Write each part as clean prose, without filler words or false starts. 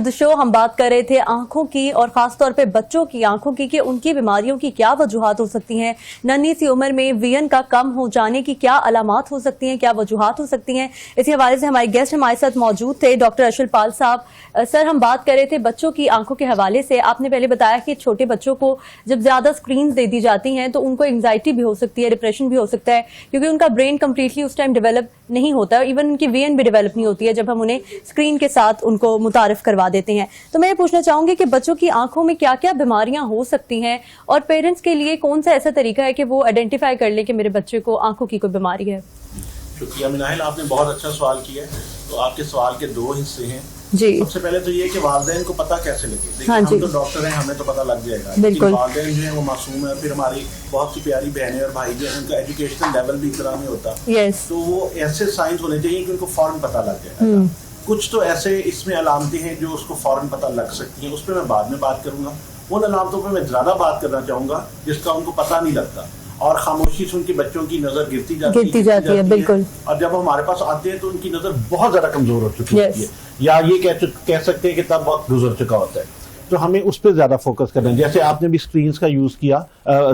The show हम बात कर रहे थे आंखों की और खासतौर पे बच्चों की आंखों की कि उनकी बीमारियों की क्या वजूहात हो सकती हैं। नन्ही सी उम्र में विजन का कम हो जाने की क्या अलामात हो सकती हैं, क्या वजूहात हो सकती हैं। इसी हवाले से हमारे गेस्ट हमारे साथ मौजूद थे डॉक्टर अशल पाल साहब। सर, हम बात कर रहे थे बच्चों की आंखों के हवाले से। आपने पहले बताया कि छोटे बच्चों को जब ज्यादा स्क्रीन दे दी जाती हैं तो उनको एंग्जाइटी भी हो सकती है, डिप्रेशन भी हो सकता है, क्योंकि उनका ब्रेन कंप्लीटली उस टाइम डेवलप नहीं होता है, इवन उनकी विजन भी डेवलप नहीं होती है जब हम उन्हें स्क्रीन के साथ उनको मुतारिफ करवा देते हैं। तो मैं ये पूछना चाहूंगी कि बच्चों की आंखों में क्या क्या बीमारियां हो सकती हैं और पेरेंट्स के लिए कौन सा ऐसा तरीका है कि वो आइडेंटिफाई कर ले कि मेरे बच्चे को आंखों की कोई बीमारी है। शुक्रिया मिनाहिल, आपने बहुत अच्छा सवाल किया है। तो आपके सवाल के दो हिस्से हैं जी। सबसे पहले तो ये कि वालिदैन को पता कैसे लगे। देखिए, हाँ हम तो डॉक्टर हैं, हमें तो पता लग जाएगा, लेकिन वालिदैन जो है वो मासूम है। फिर हमारी बहुत सी प्यारी बहनें और भाई जो है उनका एजुकेशनल लेवल भी इतना नहीं होता। तो वो ऐसे साइंस होने चाहिए कि उनको फौरन पता लग जाएगा। कुछ तो ऐसे इसमें अलामतें हैं जो उसको फौरन पता लग सकती हैं, उस पर मैं बाद में बात करूंगा। उन अलामतों पर मैं ज्यादा बात करना चाहूंगा जिसका उनको पता नहीं लगता और खामोशी से उनके बच्चों की नजर गिरती जाती है बिल्कुल। और जब हमारे पास आते हैं तो उनकी नजर बहुत ज्यादा कमजोर हो चुकी होती है, या ये कह सकते हैं कि तब वक्त गुजर चुका होता है। तो हमें उस पर ज्यादा फोकस करना है। जैसे आपने भी स्क्रीन्स का यूज किया,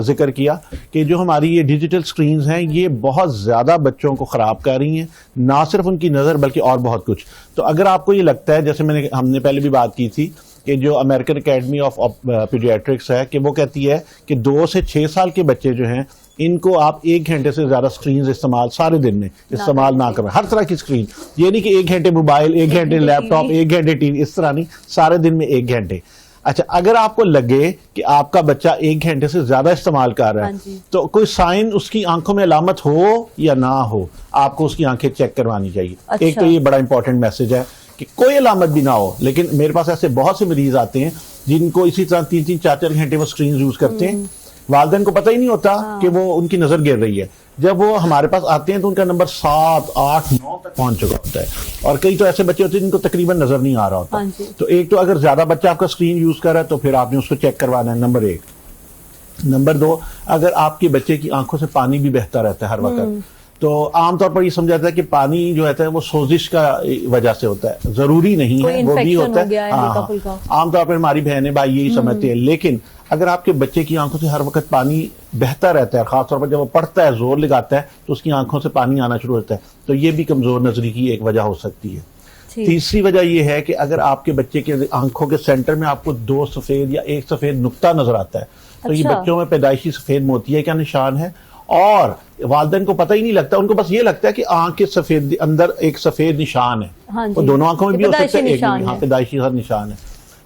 जिक्र किया कि जो हमारी ये डिजिटल स्क्रीन्स हैं ये बहुत ज्यादा बच्चों को खराब कर रही हैं, ना सिर्फ उनकी नजर बल्कि और बहुत कुछ। तो अगर आपको ये लगता है, जैसे हमने पहले भी बात की थी कि जो अमेरिकन एकेडमी ऑफ पीडियाट्रिक्स है कि वो कहती है कि 2 से 6 साल के बच्चे जो हैं इनको आप 1 घंटे से ज्यादा स्क्रीन इस्तेमाल सारे दिन में इस्तेमाल ना करें। हर तरह की स्क्रीन, ये नहीं कि 1 घंटे मोबाइल, 1 घंटे लैपटॉप, 1 घंटे टीवी, इस तरह नहीं, सारे दिन में 1 घंटे। अच्छा, अगर आपको लगे कि आपका बच्चा 1 घंटे से ज्यादा इस्तेमाल कर रहा है तो कोई साइन उसकी आंखों में अलामत हो या ना हो, आपको उसकी आंखें चेक करवानी चाहिए। अच्छा। एक तो ये बड़ा इंपॉर्टेंट मैसेज है कि कोई अलामत भी ना हो, लेकिन मेरे पास ऐसे बहुत से मरीज आते हैं जिनको इसी तरह 3-3, 4-4 घंटे वो स्क्रीन यूज करते हैं, वालिदैन को पता ही नहीं होता कि वो उनकी नजर गिर रही है। जब वो हमारे पास आते हैं तो उनका नंबर 7, 8, 9 तक पहुंच चुका होता है। और कई तो ऐसे बच्चे होते हैं जिनको तकरीबन नजर नहीं आ रहा होता। तो एक तो अगर ज्यादा बच्चा आपका स्क्रीन यूज कर रहा है तो फिर आपने उसको चेक करवाना है, नंबर 1। नंबर 2, अगर आपके बच्चे की आंखों से पानी भी बहता रहता है हर वक्त, तो आमतौर पर ये समझा जाता है कि पानी जो है वो सोजिश का वजह से होता है, जरूरी नहीं है, वो भी होता है। आमतौर पर हमारी बहनें भाई यही समझते हैं, लेकिन अगर आपके बच्चे की आंखों से हर वक्त पानी बहता रहता है, खासतौर पर जब वो पढ़ता है, जोर लगाता है, तो उसकी आंखों से पानी आना शुरू होता है, तो ये भी कमजोर नजरी की एक वजह हो सकती है। तीसरी वजह यह है कि अगर आपके बच्चे के आंखों के सेंटर में आपको 2 सफेद या 1 सफेद नुक्ता नजर आता है, तो ये बच्चों में पैदाइशी सफेद मोतिया का निशान है। और वालिदैन को पता ही नहीं लगता, उनको बस ये लगता है कि आंख के सफेद अंदर एक सफेद निशान है। वो दोनों आंखों में भी हो सकता है, एक पैदाइशी हर निशान है,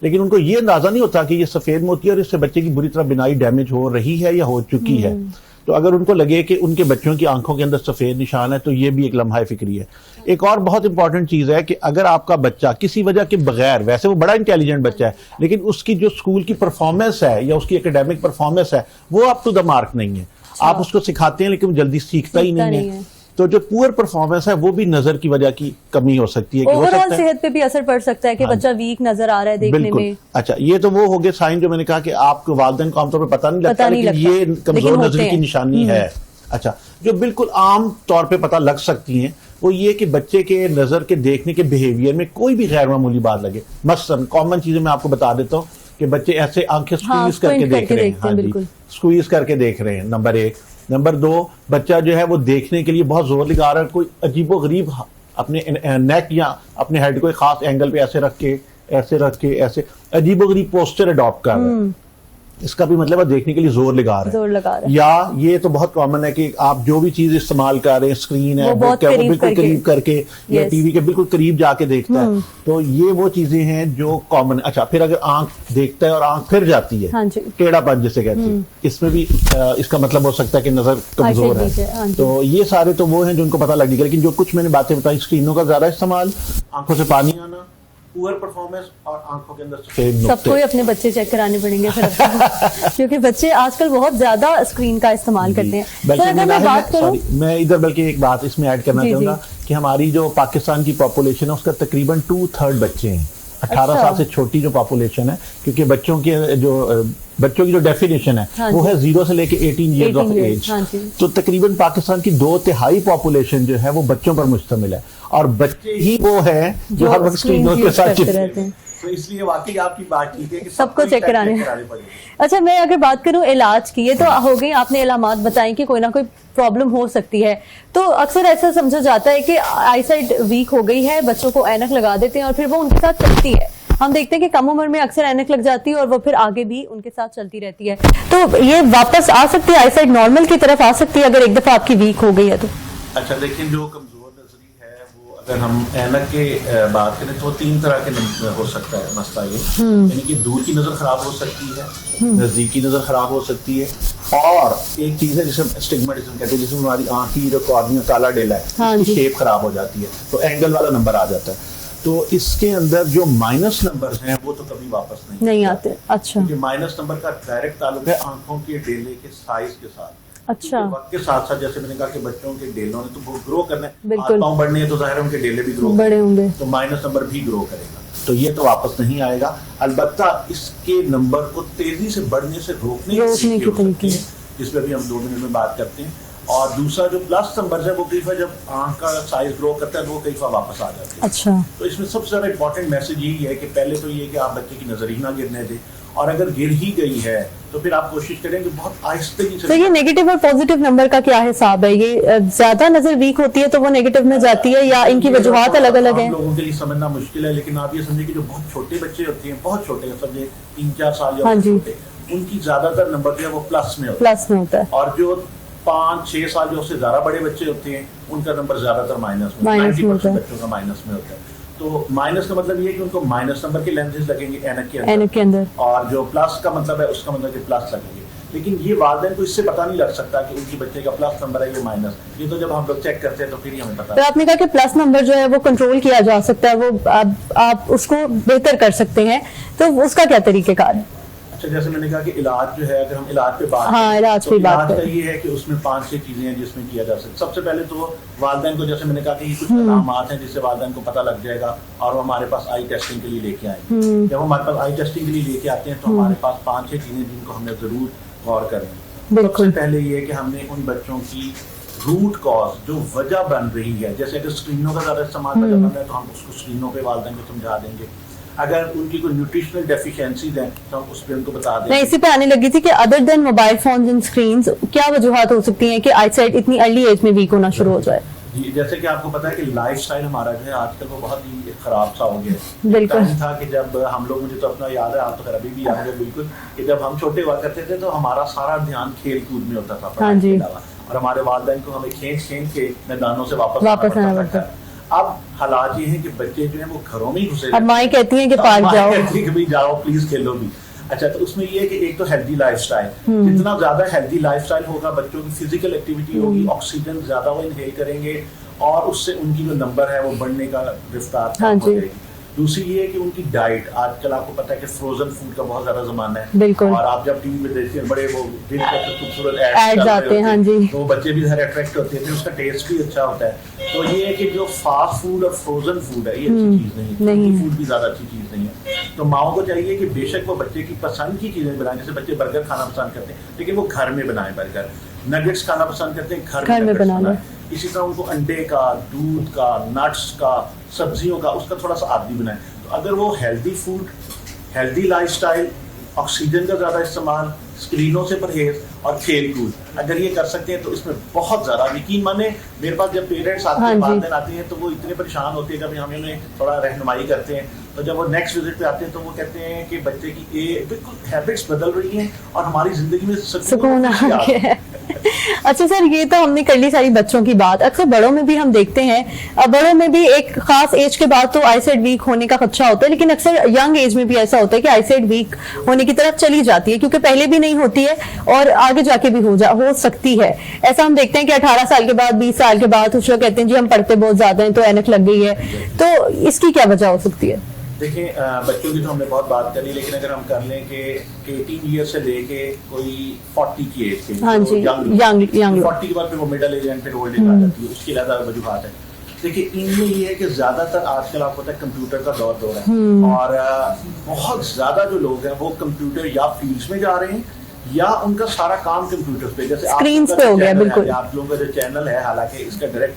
लेकिन उनको ये अंदाजा नहीं होता कि ये सफेद मोतिया और इससे बच्चे की बुरी तरह बिनाई डैमेज हो रही है या हो चुकी है। तो अगर उनको लगे कि उनके बच्चों की आंखों के अंदर सफेद निशान है तो ये भी एक लम्हा फिक्री है। एक और बहुत इंपॉर्टेंट चीज है कि अगर आपका बच्चा किसी वजह के बगैर, वैसे वो बड़ा इंटेलिजेंट बच्चा है, लेकिन उसकी जो स्कूल की परफॉर्मेंस है या उसकी एकेडमिक परफॉर्मेंस है वो अप टू द मार्क नहीं है। आप उसको सिखाते हैं लेकिन जल्दी सीखता ही नहीं है। तो जो पुअर परफॉर्मेंस है वो भी नजर की वजह की कमी हो सकती है। ओवरऑल सेहत पे भी असर पड़ सकता है कि बच्चा वीक नजर आ रहा है देखने में। अच्छा, ये तो वो हो गए साइन जो मैंने कहा कि आपको वालिदैन को आमतौर पर पता नहीं लगता, लेकिन ये कमजोर नजर की निशानी है। अच्छा, जो बिल्कुल आम तौर पे पता लग सकती हैं वो ये कि बच्चे के नजर के देखने के बिहेवियर में कोई भी गैर मामूली बात लगे। मसलन कॉमन चीजें मैं आपको बता देता हूँ कि बच्चे ऐसे आंखें स्क्वीज करके देख रहे हैं। हाँ जी, स्क्वीज करके देख रहे हैं, नंबर 1। नंबर 2, बच्चा जो है वो देखने के लिए बहुत जोर लगा रहा है, कोई अजीबोगरीब अपने नेक या अपने हेड को एक खास एंगल पे ऐसे रख के ऐसे अजीबोगरीब पोस्चर अडॉप्ट कर रहा है। इसका भी मतलब है देखने के लिए जोर लगा रहा है। या ये तो बहुत कॉमन है कि आप जो भी चीज इस्तेमाल कर रहे हैं, स्क्रीन है वो बिल्कुल करीब करके या टीवी के बिल्कुल करीब जाके देखता है, तो ये वो चीजें हैं जो कॉमन। अच्छा, फिर अगर आंख देखता है और आंख फिर जाती है, टेढ़ापन जिसे कहते हैं, इसमें भी इसका मतलब हो सकता है कि नजर कमजोर है। तो ये सारे तो वो हैं जो उनको पता लगेगा। लेकिन जो कुछ मैंने बातें बताई, स्क्रीनों का ज्यादा इस्तेमाल, आंखों से पानी आना, पुअर परफॉर्मेंस और आंखों के अंदर सफेद नुक्ते, सबको ही अपने बच्चे चेक कराने पड़ेंगे फिर क्योंकि बच्चे आजकल बहुत ज्यादा स्क्रीन का इस्तेमाल करते हैं। बल्कि मैं इधर बल्कि एक बात इसमें ऐड करना चाहूंगा कि हमारी जो पाकिस्तान की पॉपुलेशन है उसका तकरीबन 2/3 बच्चे हैं। 18 साल से छोटी जो पॉपुलेशन है, क्योंकि बच्चों के जो बच्चों की जो डेफिनेशन है वो है 0 से लेके 18 ईयर्स ऑफ एज। तो तकरीबन पाकिस्तान की 2/3 पॉपुलेशन जो है वो बच्चों पर मुश्तमिल है, और बच्चे ही वो है जो हर वक्त स्क्रीनों के साथ चिपके रहते हैं। तो इसलिए वाकई आपकी बात ठीक है कि सबको चेक कराने पड़ेगा। अच्छा, मैं अगर बात करूं इलाज की, ये तो हो गई आपने इलामात बताई कि कोई ना कोई प्रॉब्लम हो सकती है, तो अक्सर ऐसा समझा जाता है कि आईसाइट वीक हो गई है, बच्चों को ऐनक लगा देते हैं और फिर वो उनके साथ चलती है। हम देखते हैं कि कम उम्र में अक्सर ऐनक लग जाती है और वो फिर आगे भी उनके साथ चलती रहती है, तो ये वापस आ सकती है, आईसाइट नॉर्मल की तरफ आ सकती है अगर एक दफा आपकी वीक हो गई है तो? अच्छा, देखिए जो कमजोर नजरी है वो अगर हम ऐनक के बात करें तो 3 तरह के हो सकता है मसला ये, यानी कि दूर की नजर खराब हो सकती है, नजदीक की नजर खराब हो सकती है, और एक चीज है जिसे स्टिग्मेटिज्म कहते हैं, जिसमें हमारी आंख की जो कॉर्निया काला डेला है उसकी शेप खराब हो जाती है, तो एंगल वाला नंबर आ जाता है। तो इसके अंदर जो माइनस नंबर हैं वो तो कभी वापस नहीं आते। अच्छा, क्योंकि माइनस नंबर का डायरेक्ट ताल्लुक है आंखों के डेले के साइज के साथ। अच्छा, वक्त के साथ साथ जैसे मैंने कहा कि बच्चों के डेलों ने तो ग्रो करना है, हाथ पांव बढ़ने हैं तो जाहिर है उनके डेले भी ग्रो बड़े होंगे, तो माइनस नंबर भी ग्रो करेगा, तो ये तो वापस नहीं आएगा। अलबत्ता इसके नंबर को तेजी से बढ़ने से रोकने की तरीके जिसपे भी हम 2 मिनट में बात करते हैं। और दूसरा जो प्लस नंबर है वो कई बार जब आंख का साइज ग्रो करता है तो वो कई बार वापस आ जाते हैं। अच्छा, तो इसमें सबसे ज्यादा इंपॉर्टेंट मैसेज यही है कि पहले तो ये कि आप बच्चे की नजर ही ना गिरने दें, और अगर गिर ही गई है तो फिर आप कोशिश करें कि बहुत आहिस्ते से। तो ये नेगेटिव और पॉजिटिव नंबर का क्या हिसाब है? ये ज्यादा नजर वीक होती है तो वो नेगेटिव में जाती है, या इनकी वजूहात अलग अलग हैं? लोगों के लिए समझना मुश्किल है, लेकिन आप ये समझिए कि जो बहुत छोटे बच्चे होते हैं, बहुत छोटे समझे 3-4 साल या छोटे, उनकी ज्यादातर नंबर जो है वो प्लस में होता है, और जो 5-6 साल जो उससे ज्यादा बड़े बच्चे होते हैं उनका नंबर ज्यादातर माइनस में होता है, 90% बच्चों का माइनस में होता है। तो माइनस का मतलब ये है कि उनको माइनस नंबर के लेंसेज लगेंगे ऐनक के अंदर, और जो प्लस का मतलब है उसका मतलब कि प्लस लगेंगे। लेकिन ये वालिदैन को इससे पता नहीं लग सकता कि उनकी बच्चे का प्लस नंबर है या माइनस, ये तो जब हम लोग चेक करते हैं तो फिर ही हमें पता। तो आपने कहा कि प्लस नंबर जो है वो कंट्रोल किया जा सकता है, वो आप उसको बेहतर कर सकते हैं, तो उसका क्या तरीकेकार है? अच्छा, जैसे मैंने कहा कि इलाज जो है, अगर हम इलाज पे बात इलाज का ये है कि उसमें 5-6 चीजें हैं जिसमें किया जा सकता है। सबसे पहले तो वालिदैन को, जैसे मैंने कहा कि कुछ अलामात हैं जिससे वालिदैन को पता लग जाएगा और वो हमारे पास आई टेस्टिंग के लिए लेके आएंगे। जब हमारे पास आई टेस्टिंग के लिए लेके आते हैं तो हमारे पास 5-6 चीजें जिनको हमने जरूर गौर करनी। सबसे पहले ये कि हमने उन बच्चों की रूट कॉज, जो वजह बन रही है, जैसे अगर स्क्रीनों का ज्यादा इस्तेमाल बन रहा है तो हम उसको स्क्रीनों पे वालिदैन को समझा देंगे। अगर उनकी कोई न्यूट्रिशनल डेफिशिएंसीज हैं तो हम उस पर उनको बता दें। मैं इसी पे आने लगी थी कि other than mobile phones and screens क्या वजूहात हो सकती हैं कि आईसाइट इतनी अर्ली एज में वीक होना शुरू हो जाए? जी, जैसे कि आपको पता है कि लाइफस्टाइल हमारा जो है आजकल वो बहुत ही खराब सा हो गया। बिल्कुल था कि जब हम लोग, मुझे तो अपना याद है, आप तो अभी भी याद है बिल्कुल, कि जब हम छोटे हुआ करते थे तो हमारा सारा ध्यान खेल कूद में होता था, पढ़ाई के अलावा, और हमारे वालिदैन को हमें खींच के मैदानों से वापस आना पड़ता था। अब हालात ये हैं कि बच्चे जो हैं वो घरों में ही घुसे, अब माएँ कहती हैं कि पार्क जाओ, भी जाओ प्लीज खेलो भी। अच्छा, तो उसमें ये है कि एक तो हेल्दी लाइफस्टाइल, जितना ज्यादा हेल्दी लाइफस्टाइल होगा, बच्चों की फिजिकल एक्टिविटी होगी, ऑक्सीजन ज्यादा वो इनहेल करेंगे और उससे उनकी जो नंबर है वो बढ़ने का रफ्तार कम हो जाएगी। दूसरी ये है कि उनकी डाइट, आजकल आपको पता है कि फ्रोजन फूड का बहुत ज्यादा जमाना है, और आप जब टीवी में देखते हैं बड़े वो खूबसूरत एड्स आते हैं, तो बच्चे भी हर अट्रैक्ट होते हैं, उसका टेस्ट भी अच्छा होता है। तो ये है कि जो फास्ट फूड और फ्रोजन फूड है ये अच्छी चीज नहीं है, फूड भी ज्यादा अच्छी चीज नहीं है। तो माओ को चाहिए कि बेशक वो बच्चे की पसंद की चीजें बनाएं, जैसे बच्चे बर्गर खाना पसंद करते हैं लेकिन वो घर में बनाए बर्गर, नगेट्स खाना पसंद करते हैं घर में बनाए। इसी तरह उनको अंडे का, दूध का, नट्स का, सब्जियों का, उसका थोड़ा सा आदी बनाए। तो अगर वो healthy food, healthy lifestyle, oxygen का ज्यादा इस्तेमाल, स्क्रीनों से परहेज और खेल कूद, अगर ये कर सकते हैं तो इसमें बहुत ज्यादा, यकीन माने मेरे पास जब पेरेंट्स आते हैं, वालिदैन आते हैं, तो वो इतने परेशान होते हैं, कभी हम उन्हें थोड़ा रहनुमाई करते हैं, तो जब वो नेक्स्ट विजिट पे आते हैं तो वो कहते हैं कि बच्चे की बिल्कुल हैबिट्स बदल रही हैं और हमारी जिंदगी में सुकून आ गया है। अच्छा सर, ये तो हमने कर ली सारी बच्चों की बात, अक्सर बड़ों में भी हम देखते हैं, बड़ों में भी एक खास एज के बाद तो आईसाइट वीक होने का खदशा होता है, लेकिन अक्सर यंग एज में भी ऐसा होता है कि आईसाइट वीक होने की तरफ चली जाती है, क्योंकि पहले भी नहीं होती है और आगे जाके भी हो सकती है। ऐसा हम देखते हैं कि 18 साल के बाद, 20 साल के बाद कुछ लोग कहते हैं जी हम पढ़ते बहुत ज्यादा हैं तो ऐनक लग गई है, तो इसकी क्या वजह हो सकती है? देखिए, बच्चों की तो हमने बहुत बात करी, लेकिन अगर हम कर लें कि 18 ईयर से लेके कोई 40 की एज के, हाँ जी, यंग 40 के बाद फिर वो मिडिल एज एंड फिर ओल्ड एज आ जाती है, उसकी अलग वजूहात है। देखिए इनमें ये है कि ज्यादातर आजकल आपको पता है कंप्यूटर का दौर है और बहुत ज्यादा जो लोग हैं वो कंप्यूटर या फील्ड्स में जा रहे हैं या उनका सारा काम कंप्यूटर पे, जैसे स्क्रीन्स पे हो गया। बिल्कुल आप लोगों का जो चैनल है, हालांकि इसका डायरेक्ट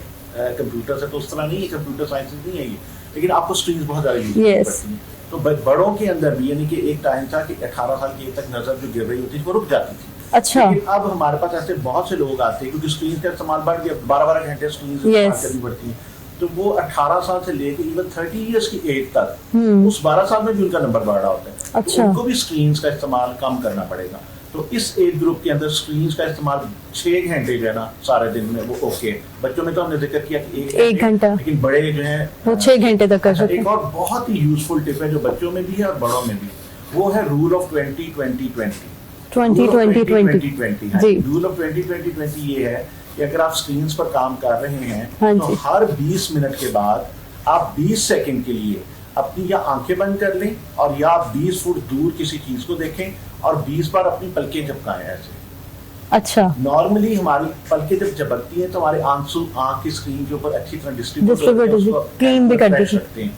कंप्यूटर से तो उस तरह नहीं है, कंप्यूटर साइंस नहीं है ये, लेकिन आपको स्क्रीन बहुत ज्यादा यूज करनी पड़ती है। तो बड़ों के अंदर भी यानी कि एक टाइम था कि 18 साल की एज तक नजर जो गिर रही होती थी वो रुक जाती थी। अच्छा, लेकिन अब हमारे पास ऐसे बहुत से लोग आते हैं क्योंकि स्क्रीन का इस्तेमाल बढ़ गया, 12-12 घंटे स्क्रीन इस्तेमाल करनी पड़ती है। तो वो 18 साल से लेकर इवन 30 इयर्स की एज तक उस 12 साल में भी उनका नंबर बढ़ रहा होता है। अच्छा। तो उनको भी स्क्रीन का इस्तेमाल कम करना पड़ेगा। तो इस एज ग्रुप के अंदर स्क्रीन का इस्तेमाल 6 घंटे जो है ना सारे दिन में वो ओके। बच्चों में तो हमने जिक्र किया कि 1 घंटा, लेकिन बड़े जो है वो 6 घंटे तक कर सकते हैं। एक और बहुत ही यूजफुल टिप है जो बच्चों में भी है और बड़ों में भी, वो है रूल ऑफ 20-20-20। 20-20-20 जी। रूल ऑफ 20-20-20 ये है कि अगर आप स्क्रीन पर काम कर रहे हैं तो हर 20 मिनट के बाद आप 20 सेकंड के लिए अपनी या आंखें बंद कर लें और या आप 20 फुट दूर किसी चीज को देखें और 20 बार अपनी पलकें झपकाएं ऐसे। अच्छा, नॉर्मली हमारी पलकें जब झपकती हैं तो हमारे आंसू आंख की स्क्रीन के ऊपर अच्छी तरह डिस्ट्रीब्यूट क्लीन भी कर सकते हैं।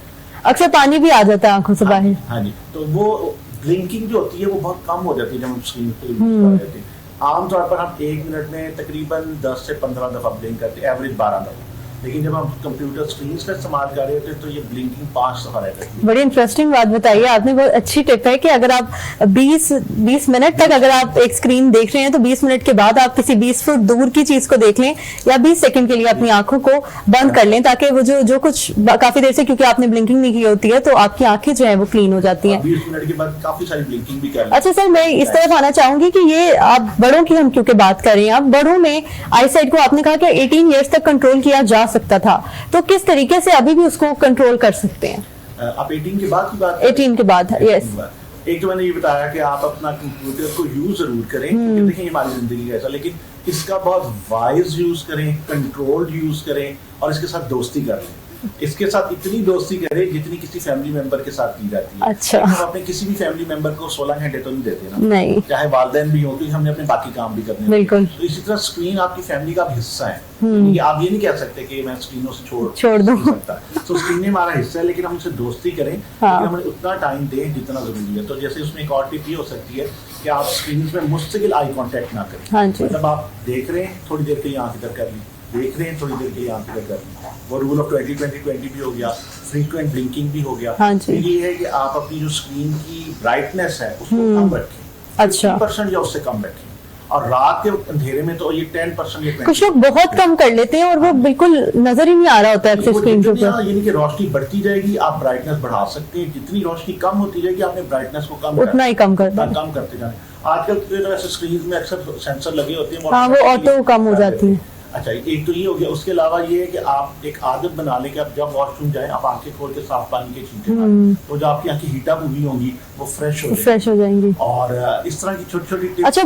अक्सर पानी भी आ जाता है आंखों से बाहर। हाँ जी, तो वो ब्लिंकिंग जो होती है वो बहुत कम हो जाती है जब हम स्क्रीन पे यूज कर रहे थे। आमतौर पर हम 1 मिनट में तकरीबन 10 से 15 दफा ब्लिंक करते हैं, एवरेज 12 दफा। लेकिन जब हम कंप्यूटर स्क्रीन का इस्तेमाल कर रहे थे तो ये ब्लिंकिंग 5 दफा रहती है। बड़ी इंटरेस्टिंग बात बताइए आपने, बहुत अच्छी टिप है कि अगर आप 20 मिनट तक अगर आप एक स्क्रीन देख रहे हैं तो 20 मिनट के बाद आप किसी 20 फुट दूर की चीज को देख लें या 20 सेकंड के लिए अपनी आंखों को बंद कर लें ताकि वो जो कुछ काफी देर से, क्योंकि आपने ब्लिंकिंग नहीं की होती है तो आपकी आंखें जो है वो क्लीन हो जाती हैं। 20 मिनट के बाद काफी सारी ब्लिंकिंग भी कर लें। अच्छा सर, मैं इस तरफ आना चाहूंगी कि ये आप बड़ों की हम क्योंकि बात कर रहे हैं, आप बड़ों में आईसाइट को आपने कहा कि 18 ईयर्स तक कंट्रोल किया जा सकता था, तो किस तरीके से अभी भी उसको कंट्रोल कर सकते हैं? आप 18 के बाद की बात 18 के बाद, यस। एक तो मैंने ये बताया कि आप अपना कंप्यूटर को यूज जरूर करें, क्योंकि देखिए हमारी जिंदगी का ऐसा, लेकिन इसका बहुत वाइज यूज करें, कंट्रोल्ड यूज करें और इसके साथ दोस्ती कर लें। इसके साथ इतनी दोस्ती करें जितनी किसी फैमिली मेंबर के साथ की जाती है। अच्छा। हम अपने किसी भी फैमिली मेंबर को 16 घंटे तो नहीं देते ना, नहीं, चाहे वालिदैन भी हो, क्योंकि हमने अपने बाकी काम भी करने हैं। बिल्कुल। तो इसी तरह स्क्रीन आपकी फैमिली का हिस्सा है। आप ये नहीं कह सकते कि मैं स्क्रीनों से छोड़ दूं सकता। तो स्क्रीन हमारा हिस्सा है, लेकिन हम उसे दोस्ती करें, लेकिन हमें उतना टाइम दें जितना जरूरी है। तो जैसे उसमें एक और टिप ये हो सकती है कि आप स्क्रीन में मुस्तकिल आई कांटेक्ट ना करें। हाँ जी। मतलब आप देख रहे हैं, थोड़ी देर के लिए आंख इधर कर ली, देख रहे हैं, थोड़ी देर के लिए आंख इधर कर ली। वो रूल ऑफ 20-20-20 भी हो गया, फ्रीक्वेंट ब्लिंकिंग भी हो गया। हाँ जी। ये है कि आप अपनी जो स्क्रीन की ब्राइटनेस है उसको कम रखें। अच्छा। 50% या उससे कम रखें। और रात के अंधेरे में तो ये 10% या 20%। कुछ लोग बहुत कम कर लेते हैं और वो बिल्कुल नजर ही नहीं आ रहा होता है स्क्रीन के ऊपर। यानी कि रोशनी बढ़ती जाएगी, आप ब्राइटनेस बढ़ा सकते हैं। जितनी रोशनी कम होती जाएगी आपने ब्राइटनेस को कम उतना ही कम करते जाए। आजकल तो ऐसे स्क्रीन में अक्सर सेंसर लगे होते हैं, हाँ, वो ऑटो कम हो जाती है। अच्छा, एक तो ये हो गया। उसके अलावा ये है कि आप एक आदत बना लें कि आप जब वॉशरूम जाएं आप आंखें खोल के साफ पानी के छींटे मारें, तो जो आपकी आंखें हीट अप हुई होंगी वो फ्रेश हो जाएंगी। और इस तरह की छोटी छोटी। अच्छा,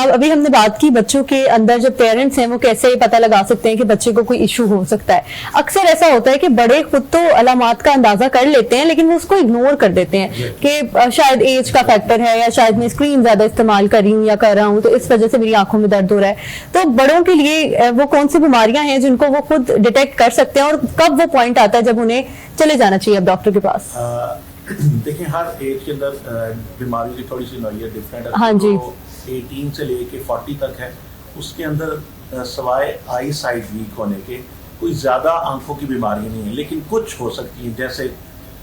अभी हमने बात की बच्चों के अंदर जो पेरेंट्स हैं वो कैसे पता लगा सकते हैं कि बच्चे को कोई इशू हो सकता है। अक्सर ऐसा होता है कि बड़े खुद तो अलामात का अंदाजा कर लेते हैं लेकिन वो उसको इग्नोर कर देते हैं कि शायद एज का फैक्टर है या शायद मैं स्क्रीन ज्यादा इस्तेमाल कर रही हूँ या कर रहा हूँ तो इस वजह से मेरी आंखों में दर्द हो रहा है। तो बड़ों के लिए वो कौन सी बीमारियां हैं जिनको वो खुद डिटेक्ट कर सकते हैं और कब वो पॉइंट आता है जब उन्हें चले जाना चाहिए अब डॉक्टर के पास? देखिए, हर एज के अंदर बीमारियों की थोड़ी सी नौइयत डिफरेंट है। हाँ जी। 18 से लेके 40 तक है, उसके अंदर सवाए आई साइट वीक होने के कोई ज्यादा आंखों की बीमारी नहीं है, लेकिन कुछ हो सकती है, जैसे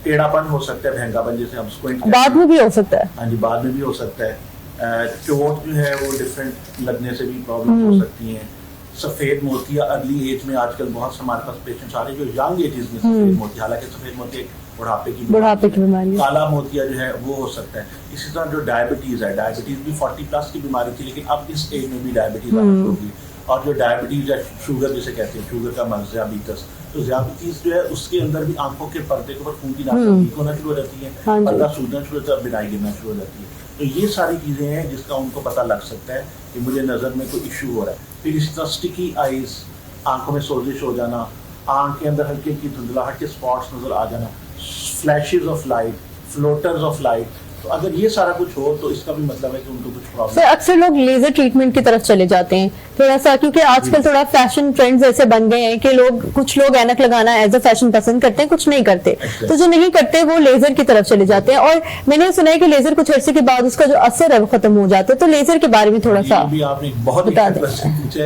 टेढ़ापन हो सकता है, भैंगापन जिसे हम स्क्विंट बाद में भी हो सकता है। हाँ जी, बाद में भी हो सकता है। चोट जो है वो डिफरेंट लगने से भी प्रॉब्लम हो सकती है। सफेद मोतिया अर्ली एज में आजकल बहुत हमारे पास पेशेंट्स आ रहे हैं जो यंग एजेस में सफेद मोतिया, हालांकि सफेद मोतिया बुढ़ापे की बीमारी, काला मोतिया जो है वो हो सकता है। इसी तरह जो डायबिटीज है, डायबिटीज भी 40+ की बीमारी थी, लेकिन अब इस एज में भी डायबिटीज होगी। और जो डायबिटीज है, शुगर जिसे कहते हैं, शुगर का मर्ज ज़ियाबीतस, तो ज़ियाबीतीस जो है उसके अंदर भी आंखों के पर्दे के ऊपर खून की नाक लीक होना शुरू हो जाती है, पर्दा सूजना शुरू होता है, बिनाई गिरना शुरू हो जाती है। तो ये सारी चीजें हैं जिसका उनको पता लग सकता है कि मुझे नजर में कोई इश्यू हो रहा है। फिर इसी तरह स्टिकी आईज, आंखों में सोजिश हो जाना, आंख के अंदर हल्की हल्की धुंधलाहट के स्पॉट्स नजर आ जाना, flashes of light, floaters of light, तो अगर ये सारा कुछ हो तो इसका भी मतलब है कि उनको कुछ प्रॉब्लम। सर अक्सर लोग लेजर ट्रीटमेंट की तरफ चले जाते हैं थोड़ा सा, क्योंकि आजकल थोड़ा फैशन ट्रेंड्स ऐसे बन गए हैं कि कुछ लोग ऐनक लगाना एज अ फैशन पसंद करते हैं, कुछ नहीं करते। तो जो नहीं करते वो लेजर की तरफ चले जाते हैं, और मैंने सुना है कि लेजर कुछ अर्से के बाद उसका जो असर है वो खत्म हो जाता है। तो लेजर के बारे में थोड़ा सा भी आपने बहुत बता दें,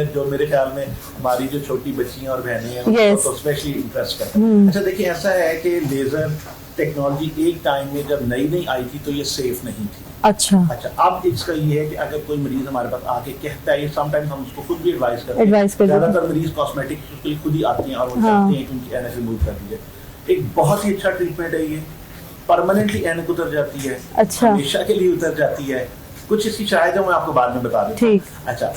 जो मेरे ख्याल में हमारी जो छोटी बच्चियां और बहनें हैं तो स्पेशली इंटरेस्ट करते हैं। अच्छा देखिए, ऐसा है कि लेजर टेक्नोलॉजी एक टाइम में जब नई नई आई थी तो ये सेफ नहीं थी। अच्छा, अब इसका ये है कि अगर कोई मरीज हमारे पास आके कहता है, समटाइम्स हम उसको खुद भी एडवाइस करते हैं। ज्यादातर मरीज कॉस्मेटिक के लिए खुद ही आती हैं और वो चाहते हैं कि उनकी ऐनक रिमूव कर दी जाए। एक बहुत ही अच्छा ट्रीटमेंट है ये, परमानेंटली ऐनक उतर जाती है, हमेशा के लिए उतर जाती है। कुछ इसकी शायद मैं आपको बाद में बता देता हूँ। अच्छा,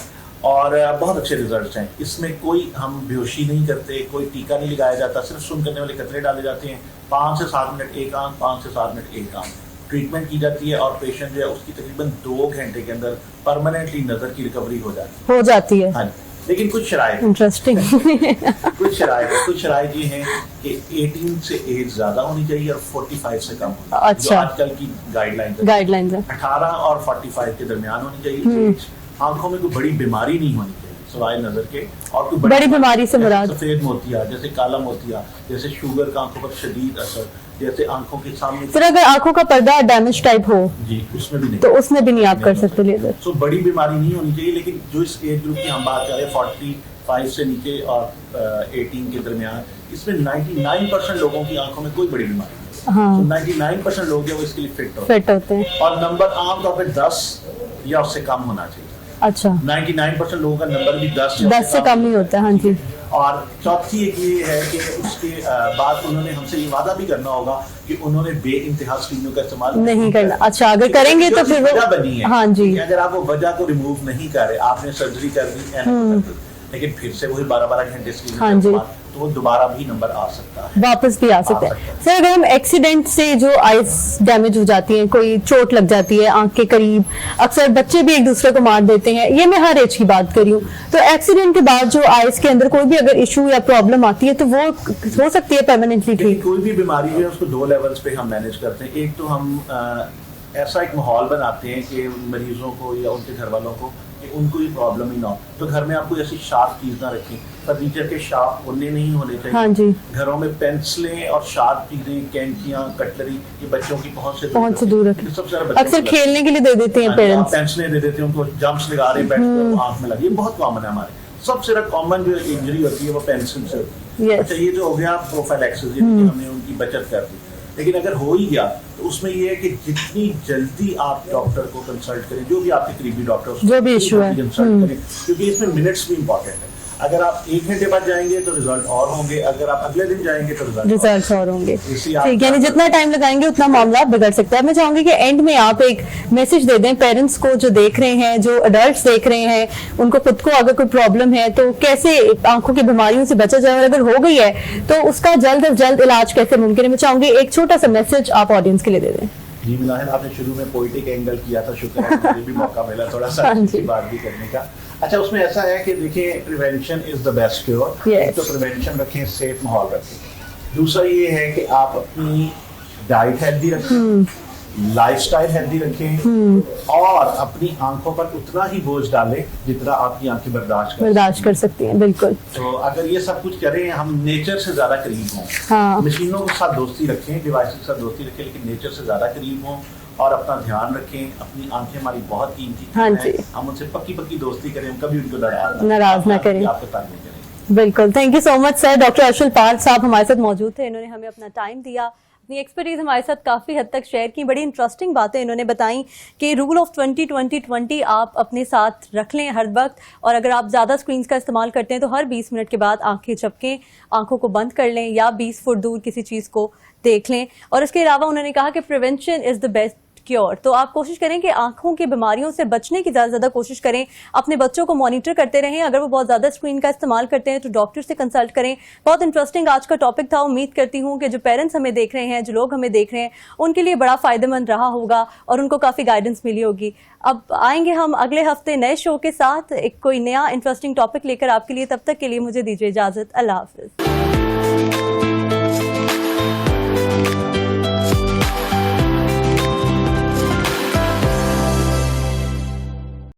और बहुत अच्छे रिजल्ट्स हैं इसमें। कोई हम बेहोशी नहीं करते, कोई टीका नहीं लगाया जाता, सिर्फ सुन करने वाले कतरे डाले जाते हैं। 5 से 7 मिनट एक आंख, 5 से 7 मिनट एक आंख ट्रीटमेंट की जाती है, और पेशेंट जो है उसकी तकरीबन 2 घंटे के अंदर परमानेंटली नजर की रिकवरी हो जाती है। हाँ, लेकिन कुछ शराइत इंटरेस्टिंग कुछ शराइत ये हैं कि 18 से एज ज्यादा होनी चाहिए और 45 से कम। अच्छा, जो आजकल की गाइडलाइंस है 18 और 45 के दरमियान होनी चाहिए। आंखों में कोई बड़ी बीमारी नहीं होनी चाहिए सवाए नजर के, और कोई बड़ी बीमारी से मुराद सफेद मोतिया, जैसे काला मोतिया, जैसे शुगर का आंखों पर शदीद असर, जैसे आंखों के सामने। फिर अगर आंखों का पर्दा डैमेज टाइप हो जी, उसमें भी नहीं, तो उसमें भी नहीं आप कर सकते लेजर। तो बड़ी बीमारी नहीं होनी चाहिए। लेकिन जो इस एज ग्रुप की हम बात कर रहे हैं 45 से नीचे और 18 के दरमियान, इसमें 99% लोगों की आंखों में कोई बड़ी बीमारी नहीं। हाँ। तो 99% लोग जो इसके लिए फिट होते हैं, और नंबर आमतौर पर 10 या उससे कम होना चाहिए। अच्छा, 99% लोगों का नंबर भी 10 से कम नहीं होता है। हाँ जी। और चौथी एक ये है कि उसके बाद उन्होंने हमसे ये वादा भी करना होगा कि उन्होंने बेइंतहा स्क्रीनों का इस्तेमाल नहीं करना। अच्छा, अगर करेंगे तो फिर वजह बनी है। हाँ जी। अगर आप वो वजह को रिमूव नहीं कर रहे, आपने सर्जरी कर दी लेकिन फिर से वही 12-12 घंटे स्क्रीन का इस्तेमाल, तो वो दोबारा भी नंबर आ सकता है, वापस भी आ सकता है। सर अगर हम एक्सीडेंट से जो आईज डैमेज हो जाती है, कोई चोट लग जाती है आंख के करीब, अक्सर बच्चे भी एक दूसरे को मार देते हैं, ये मैं हर एज की बात कर रही हूँ। तो एक्सीडेंट के बाद जो आईज के अंदर कोई भी अगर इशू या प्रॉब्लम आती है तो वो हो सकती है परमानेंटली ठीक? कोई भी बीमारी है उसको 2 लेवल्स पे हम मैनेज करते हैं। एक तो हम ऐसा एक माहौल बनाते हैं कि मरीजों को या उनके घर वालों को कि उनको ये प्रॉब्लम ही ना हो। तो घर में आप कोई ऐसी शार्प चीज ना रखें, फर्नीचर के शार्प उन्ने नहीं होने चाहिए। हाँ जी। घरों में पेंसिलें और शार्प चीजें, कैंचियां, कटलरी, ये बच्चों की पहुंच से दूर रखें। सबसे अक्सर खेलने के लिए दे देते हैं पेरेंट्स, पेंसिलें दे देते हैं उनको, जंप्स लगा रहे हैं आंख में लगी, ये बहुत कॉमन है हमारे। सबसे कॉमन जो इंजरी होती है वो पेंसिल से होती है। अच्छा, ये जो हो गया प्रोफाइलैक्सिस, हमने उनकी बचत कर दी। लेकिन अगर हो ही गया तो उसमें ये है कि जितनी जल्दी आप डॉक्टर को कंसल्ट करें, जो भी आपके करीबी डॉक्टर जो भी इशू है कंसल्ट करें, क्योंकि इसमें मिनट्स भी इंपॉर्टेंट है। अगर आप 1 घंटे बाद जाएंगे तो रिजल्ट और होंगे, अगर आप अगले दिन जाएंगे तो रिजल्ट और होंगे। ठीक, यानी जितना टाइम लगाएंगे उतना मामला बिगड़ सकता है। मैं चाहूंगी कि एंड में आप एक मैसेज दे दें पेरेंट्स को जो देख रहे हैं, जो अडल्ट्स देख रहे हैं, उनको खुद को अगर कोई प्रॉब्लम है तो कैसे आंखों की बीमारियों से बचा जाए, और अगर हो गई है तो उसका जल्द से जल्द इलाज कैसे मुमकिन है। मैं चाहूंगी एक छोटा सा मैसेज आप ऑडियंस के लिए दे दें। जी मिलान, आपने शुरू में पोइटिक एंगल किया था, शुक्र है मुझे भी मौका मिला थोड़ा सा इसकी बात भी करने का। अच्छा, उसमें ऐसा है कि देखिए, prevention is the best cure. तो प्रिवेंशन रखें, सेफ माहौल रखें। दूसरा ये है कि आप अपनी डाइट हेल्दी रखें, लाइफस्टाइल हेल्दी रखें, और अपनी आंखों पर उतना ही बोझ डालें जितना आपकी आंखें बर्दाश्त कर सकती हैं। बिल्कुल। तो अगर ये सब कुछ करें, हम नेचर से ज्यादा करीब हों। हाँ। मशीनों के साथ दोस्ती रखें, डिवाइस के साथ दोस्ती रखें, लेकिन नेचर से ज्यादा करीब हों, और अपना ध्यान रखें। अपनी आंखें हमारी बहुत कीमती हैं, हम उनसे पक्की दोस्ती करें, हम कभी उनको नाराज ना करें, आपके साथ नहीं करें। बिल्कुल, thank you so much sir. Doctor Arshul Park साहब हमारे साथ मौजूद थे, इन्होंने हमें अपना टाइम दिया, अपनी एक्सपर्टीज हमारे साथ काफ़ी हद तक शेयर की। बड़ी इंटरेस्टिंग बातें इन्होंने बताई कि रूल ऑफ 20-20-20 आप अपने साथ रख लें हर वक्त, और अगर आप ज़्यादा स्क्रीन्स का इस्तेमाल करते हैं तो हर 20 मिनट के बाद आंखें झपकें, आंखों को बंद कर लें, या 20 फुट दूर किसी चीज़ को देख लें। और इसके अलावा उन्होंने कहा कि prevention is the best cure. तो आप कोशिश करें कि आंखों की बीमारियों से बचने की ज़्यादा कोशिश करें, अपने बच्चों को मॉनिटर करते रहें। अगर वो बहुत ज़्यादा स्क्रीन का इस्तेमाल करते हैं तो डॉक्टर से कंसल्ट करें। बहुत इंटरेस्टिंग आज का टॉपिक था। उम्मीद करती हूँ कि जो पेरेंट्स हमें देख रहे हैं, जो लोग हमें देख रहे हैं, उनके लिए बड़ा फ़ायदेमंद रहा होगा और उनको काफ़ी गाइडेंस मिली होगी। अब आएंगे हम अगले हफ्ते नए शो के साथ, एक कोई नया इंटरेस्टिंग टॉपिक लेकर आपके लिए। तब तक के लिए मुझे दीजिए इजाज़त। अल्लाह हाफ़िज़।